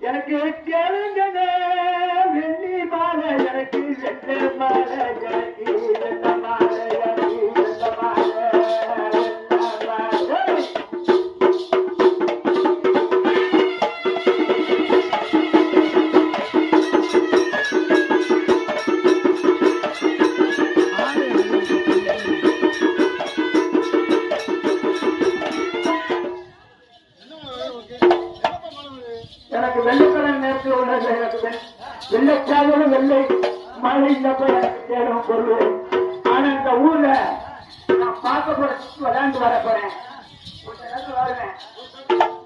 எனக்கு கேளுங்க வெள்ளி மாலை எனக்கு வெட்ட மாலை எனக்கு வெட்ட மாலை எனக்கு வெட்ட மாலை எனக்கு வெள்ளைக்கடன் நேரத்தில் உள்ளது எனக்கு வெள்ளைக்காகவும் வெள்ளை மழை இல்லப்ப எனக்கு தேடும் பொருள். ஆனா இந்த ஊர்ல நான் பார்க்க போறேன் விளையாண்டு வர போறேன். வருவேன்